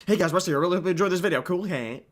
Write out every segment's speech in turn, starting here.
Hey guys, Rusty, I really hope you enjoyed this video. Cool, hey.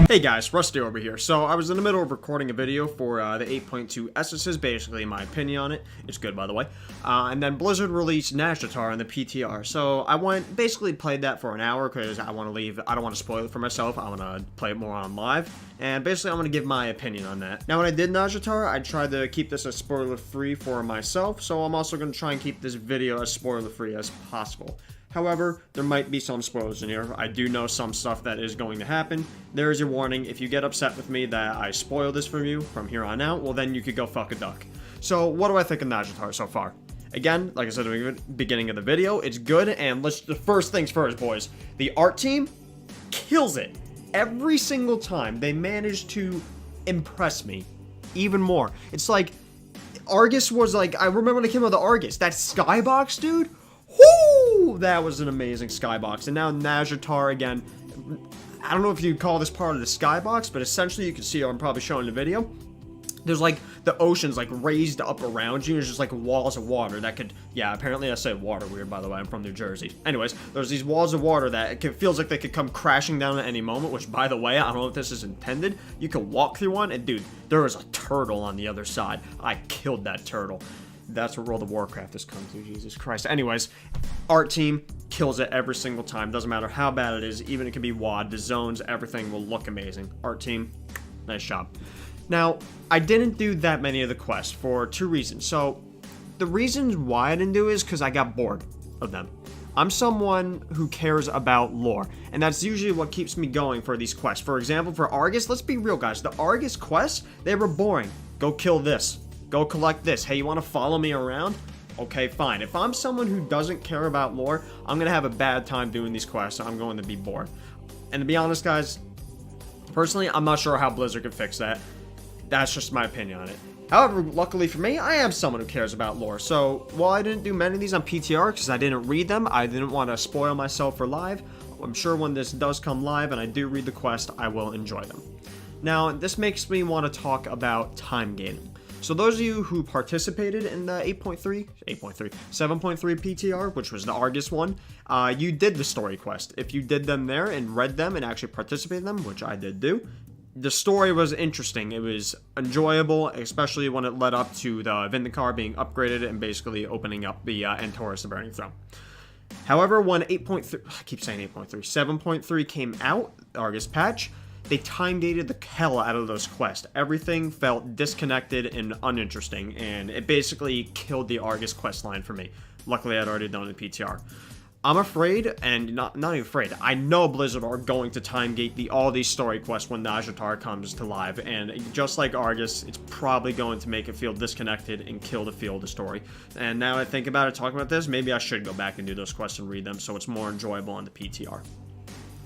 Hey guys, Rusty over here. So I was in the middle of recording a video for the 8.2 Essences, basically my opinion on it. It's good, by the way. And then Blizzard released Nazjatar on the PTR. So I basically played that for an hour because I want to leave. I don't want to spoil it for myself. I want to play it more on live. And basically I'm going to give my opinion on that. Now when I did Nazjatar, I tried to keep this as spoiler free for myself. So I'm also going to try and keep this video as spoiler free as possible. However, there might be some spoilers in here. I do know some stuff that is going to happen. There is your warning. If you get upset with me that I spoil this for you from here on out, well then you could go fuck a duck. So what do I think of Nazjatar so far? Again, like I said at the beginning of the video, it's good, and the first things first, boys. The art team kills it. Every single time they manage to impress me even more. It's like, Argus was like, I remember when it came out with the Argus, that skybox, dude. Whoo! That was an amazing skybox. And now Nazjatar again. I don't know if you'd call this part of the skybox, but essentially you can see, I'm probably showing the video. There's like the ocean's like raised up around you. There's just like walls of water that could, yeah, apparently I said water weird, by the way. I'm from New Jersey. Anyways, there's these walls of water that it feels like they could come crashing down at any moment, which, by the way, I don't know if this is intended. You could walk through one, and dude, there was a turtle on the other side. I killed that turtle. That's where World of Warcraft has come to, Jesus Christ. Anyways, art team kills it every single time. Doesn't matter how bad it is, even it can be WAD, the zones, everything will look amazing. Art team, nice job. Now, I didn't do that many of the quests for two reasons. So, the reasons why I didn't do it is because I got bored of them. I'm someone who cares about lore, and that's usually what keeps me going for these quests. For example, for Argus, let's be real, guys. The Argus quests, they were boring. Go kill this. Go collect this. Hey, you want to follow me around? Okay, fine. If I'm someone who doesn't care about lore, I'm going to have a bad time doing these quests. I'm going to be bored. And to be honest, guys, personally, I'm not sure how Blizzard can fix that. That's just my opinion on it. However, luckily for me, I am someone who cares about lore. So, while I didn't do many of these on PTR because I didn't read them, I didn't want to spoil myself for live, I'm sure when this does come live and I do read the quest, I will enjoy them. Now, this makes me want to talk about time gating. So those of you who participated in the 7.3 PTR, which was the Argus one, you did the story quest. If you did them there and read them and actually participated in them, which I did do, the story was interesting. It was enjoyable, especially when it led up to the Vindicar being upgraded and basically opening up the Antorus, the Burning Throne. However, when 8.3, I keep saying 8.3, 7.3 came out, Argus patch, they time gated the hell out of those quests. Everything felt disconnected and uninteresting, and it basically killed the Argus quest line for me. Luckily, I'd already done the PTR. I'm afraid, and not even afraid, I know Blizzard are going to time gate all these story quests when Nazjatar comes to live, and just like Argus, it's probably going to make it feel disconnected and kill the feel of the story. And now I think about it, talking about this, maybe I should go back and do those quests and read them so it's more enjoyable on the PTR.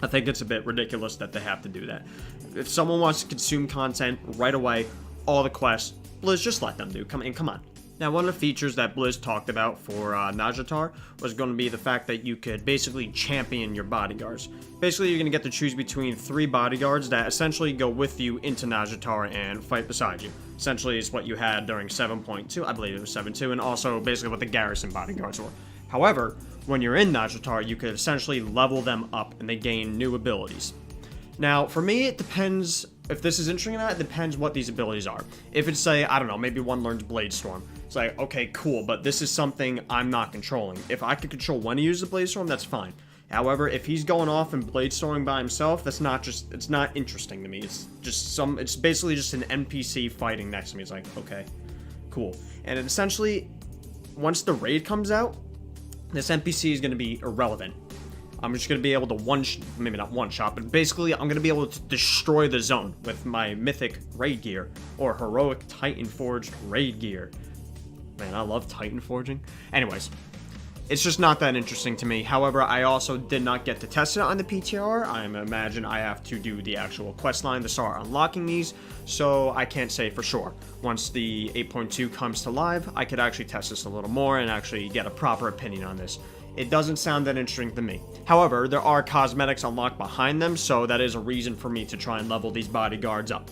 I think it's a bit ridiculous that they have to do that. If someone wants to consume content right away, all the quests, Blizz, just let them do. Come on. Now, one of the features that Blizz talked about for Nazjatar was going to be the fact that you could basically champion your bodyguards. Basically, you're going to get to choose between 3 bodyguards that essentially go with you into Nazjatar and fight beside you. Essentially, it's what you had during 7.2, I believe it was 7.2, and also basically what the garrison bodyguards were. However, when you're in Nazjatar, you could essentially level them up and they gain new abilities. Now, for me, it depends, if this is interesting or not, it depends what these abilities are. If it's, say, I don't know, maybe one learns Blade Storm. It's like, okay, cool, but this is something I'm not controlling. If I could control when to use the Blade Storm, that's fine. However, if he's going off and Blade Storming by himself, it's not interesting to me. It's basically just an NPC fighting next to me. It's like, okay, cool. And essentially, once the raid comes out, this NPC is going to be irrelevant. I'm just going to be able to maybe not one-shot, but basically I'm going to be able to destroy the zone with my mythic raid gear or heroic Titan Forged raid gear. Man, I love Titan forging. Anyways, it's just not that interesting to me. However, I also did not get to test it on the PTR. I imagine I have to do the actual quest line to start unlocking these, so I can't say for sure. Once the 8.2 comes to live, I could actually test this a little more and actually get a proper opinion on this. It doesn't sound that interesting to me. However, there are cosmetics unlocked behind them, so that is a reason for me to try and level these bodyguards up.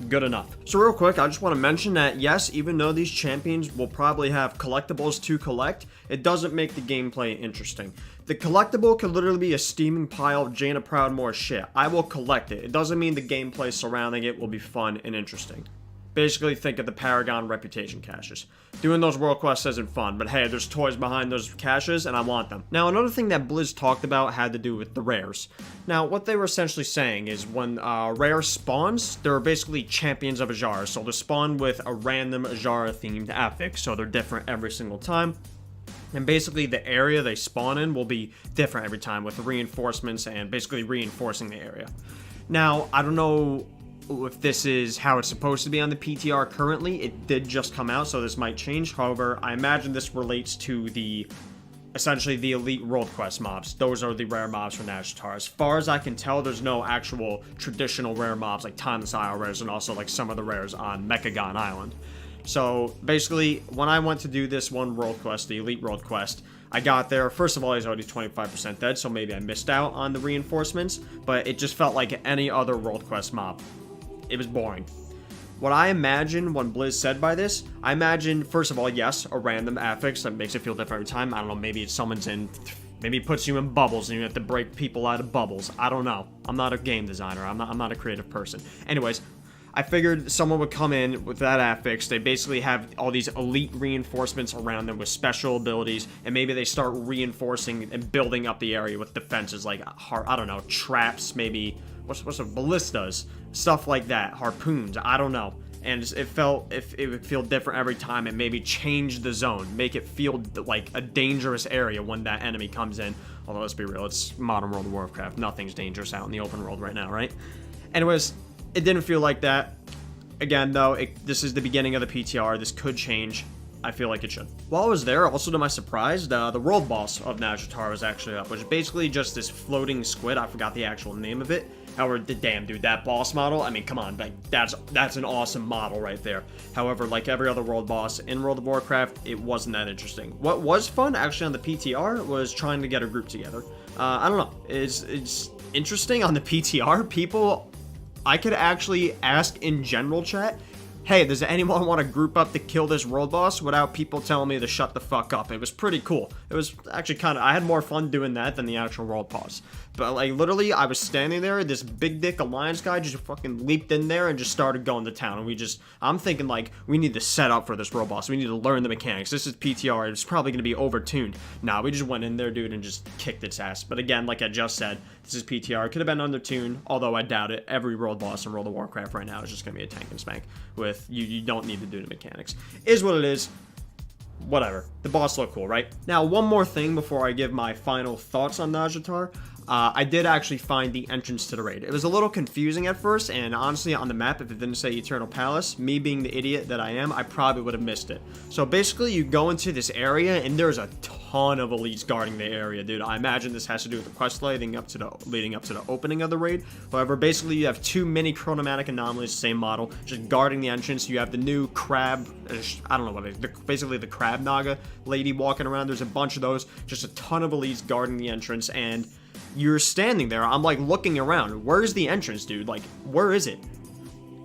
Good enough. So real quick, I just want to mention that yes, even though these champions will probably have collectibles to collect, it doesn't make the gameplay interesting. The collectible could literally be a steaming pile of Jaina Proudmore's shit. I will collect it. It doesn't mean the gameplay surrounding it will be fun and interesting. Basically, think of the Paragon reputation caches. Doing those world quests isn't fun, but hey, there's toys behind those caches, and I want them. Now, another thing that Blizz talked about had to do with the rares. Now, what they were essentially saying is when rare spawns, they're basically champions of Azshara, so they spawn with a random Azshara-themed affix, so they're different every single time. And basically, the area they spawn in will be different every time, with reinforcements and basically reinforcing the area. Now, I don't know if this is how it's supposed to be on the PTR currently. It did just come out, so this might change. However, I imagine this relates to essentially the elite world quest mobs. Those are the rare mobs for Nazjatar. As far as I can tell, there's no actual traditional rare mobs like Timeless Isle rares and also like some of the rares on Mechagon Island. So basically, when I went to do this one world quest, the elite world quest, I got there. First of all, he's already 25% dead, so maybe I missed out on the reinforcements, but it just felt like any other world quest mob. It was boring. What I imagine when Blizz said by this, I imagine, first of all, yes, a random affix that makes it feel different every time. I don't know, maybe it's someone's in, maybe it puts you in bubbles and you have to break people out of bubbles. I don't know. I'm not a game designer. I'm not a creative person. Anyways, I figured someone would come in with that affix. They basically have all these elite reinforcements around them with special abilities, and maybe they start reinforcing and building up the area with defenses like, I don't know, traps, maybe, what's a ballistas, stuff like that, harpoons, I don't know. And it would feel different every time, and maybe change the zone, make it feel like a dangerous area when that enemy comes in. Although, let's be real, it's modern World of Warcraft. Nothing's dangerous out in the open world right now, right? Anyways, it didn't feel like that. Again, though, this is the beginning of the PTR. This could change. I feel like it should. While I was there, also to my surprise, the world boss of Nazjatar was actually up, which is basically just this floating squid. I forgot the actual name of it. However, damn, dude, that boss model, I mean, come on, like, that's an awesome model right there. However, like every other world boss in World of Warcraft, it wasn't that interesting. What was fun, actually, on the PTR was trying to get a group together. I don't know, it's interesting on the PTR, people, I could actually ask in general chat, hey, does anyone want to group up to kill this world boss without people telling me to shut the fuck up? It was pretty cool. It was actually I had more fun doing that than the actual world boss. But, like, literally, I was standing there, this big dick alliance guy just fucking leaped in there and just started going to town. And I'm thinking, like, we need to set up for this world boss. We need to learn the mechanics. This is PTR. It's probably going to be overtuned. Nah, we just went in there, dude, and just kicked its ass. But again, like I just said, this is PTR. It could have been undertuned, although I doubt it. Every world boss in World of Warcraft right now is just going to be a tank and spank. With, you don't need to do the mechanics. Is what it is. Whatever. The boss looked cool, right? Now, one more thing before I give my final thoughts on Nazjatar. I did actually find the entrance to the raid. It was a little confusing at first, and honestly, on the map, if it didn't say Eternal Palace, me being the idiot that I am, I probably would have missed it. So basically, you go into this area, and there's a ton of elites guarding the area, dude. I imagine this has to do with the quest leading up to the opening of the raid. However, basically, you have two mini chronomatic anomalies, same model, just guarding the entrance. You have the new crab, I don't know what it is, basically the crab naga lady walking around. There's a bunch of those, just a ton of elites guarding the entrance, and you're standing there. I'm like looking around. Where's the entrance, dude? Like, where is it?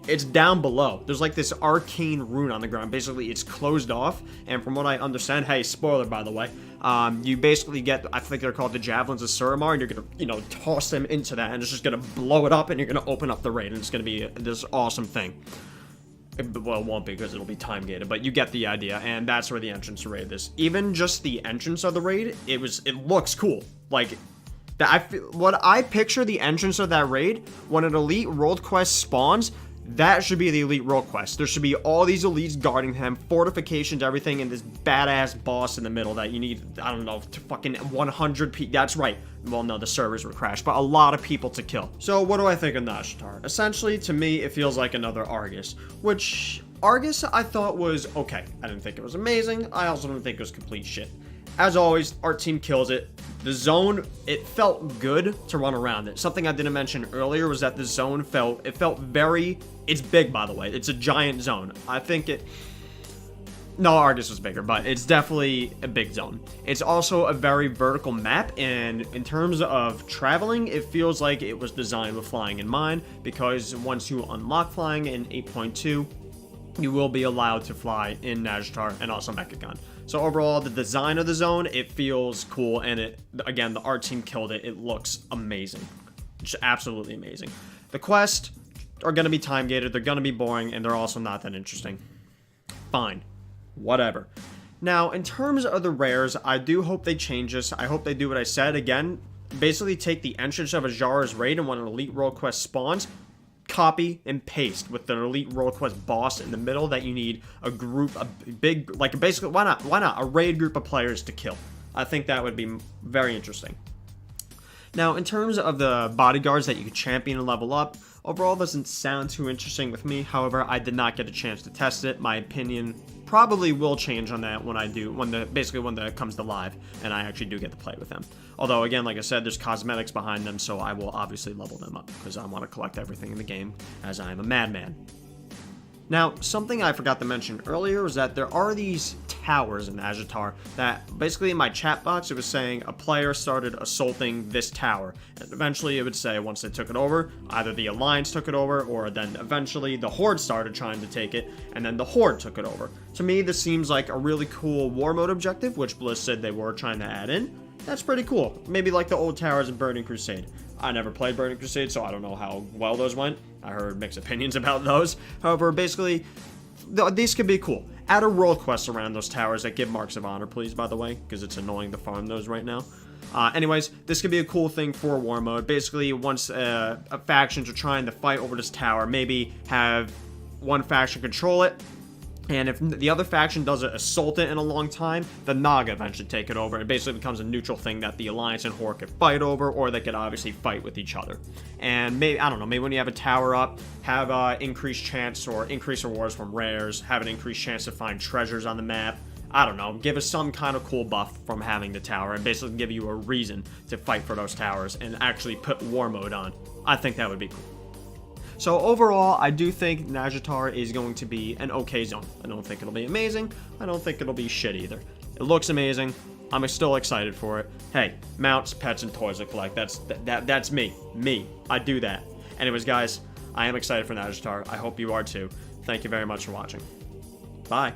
It's down below. There's like this arcane rune on the ground. Basically, it's closed off. And from what I understand, hey, spoiler by the way, you basically get, I think they're called the Javelins of Suramar, and you're gonna, toss them into that, and it's just gonna blow it up, and you're gonna open up the raid, and it's gonna be this awesome thing. Well, it won't be because it'll be time gated, but you get the idea, and that's where the entrance to raid is. Even just the entrance of the raid, it looks cool. Like, what I picture the entrance of that raid, when an elite world quest spawns, that should be the elite world quest. There should be all these elites guarding him, fortifications, everything, and this badass boss in the middle that you need, I don't know, to fucking 100 people. That's right. Well, no, the servers were crashed, but a lot of people to kill. So what do I think of Nazjatar? Essentially, to me, it feels like another Argus, which Argus I thought was okay. I didn't think it was amazing. I also didn't think it was complete shit. As always, our team kills it. The zone, it felt good to run around it. Something I didn't mention earlier was that the zone felt very, it's big by the way. It's a giant zone. I think no, Argus was bigger, but it's definitely a big zone. It's also a very vertical map, and in terms of traveling, it feels like it was designed with flying in mind, because once you unlock flying in 8.2, you will be allowed to fly in Nazjatar and also Mechagon. So overall, the design of the zone, it feels cool, and again, the art team killed it. It looks amazing. Just absolutely amazing. The quests are going to be time gated, they're going to be boring, and they're also not that interesting. Fine. Whatever. Now, in terms of the rares, I do hope they change this. I hope they do what I said. Again, basically take the entrance of a Zara's raid, and when an elite world quest spawns, copy and paste with the elite world quest boss in the middle that you need a group, a big, like basically, why not a raid group of players to kill. I think that would be very interesting. Now, in terms of the bodyguards that you could champion and level up, overall doesn't sound too interesting with me. However, I did not get a chance to test it. My opinion probably will change on that when the comes to live and I actually do get to play with them. Although, again, like I said, there's cosmetics behind them, so I will obviously level them up because I want to collect everything in the game, as I am a madman. Now, something I forgot to mention earlier was that there are these towers in Nazjatar that basically in my chat box it was saying a player started assaulting this tower, and eventually it would say once they took it over, either the Alliance took it over or then eventually the Horde started trying to take it and then the Horde took it over. To me, this seems like a really cool war mode objective, which Bliss said they were trying to add in. That's pretty cool. Maybe like the old towers in Burning Crusade. I never played Burning Crusade, so I don't know how well those went. I heard mixed opinions about those. However, basically, these could be cool. Add a world quest around those towers that give marks of honor, please, by the way, because it's annoying to farm those right now. Anyways, this could be a cool thing for war mode. Basically, once factions are trying to fight over this tower, maybe have one faction control it, and if the other faction doesn't assault it in a long time, the Naga eventually take it over. It basically becomes a neutral thing that the Alliance and Horde could fight over, or they could obviously fight with each other. And maybe, I don't know, maybe when you have a tower up, have increased chance or increased rewards from rares, have an increased chance to find treasures on the map. I don't know, give us some kind of cool buff from having the tower, and basically give you a reason to fight for those towers and actually put war mode on. I think that would be cool. So overall, I do think Nazjatar is going to be an okay zone. I don't think it'll be amazing. I don't think it'll be shit either. It looks amazing. I'm still excited for it. Hey, mounts, pets, and toys to collect. That's me. Me. I do that. Anyways, guys, I am excited for Nazjatar. I hope you are too. Thank you very much for watching. Bye.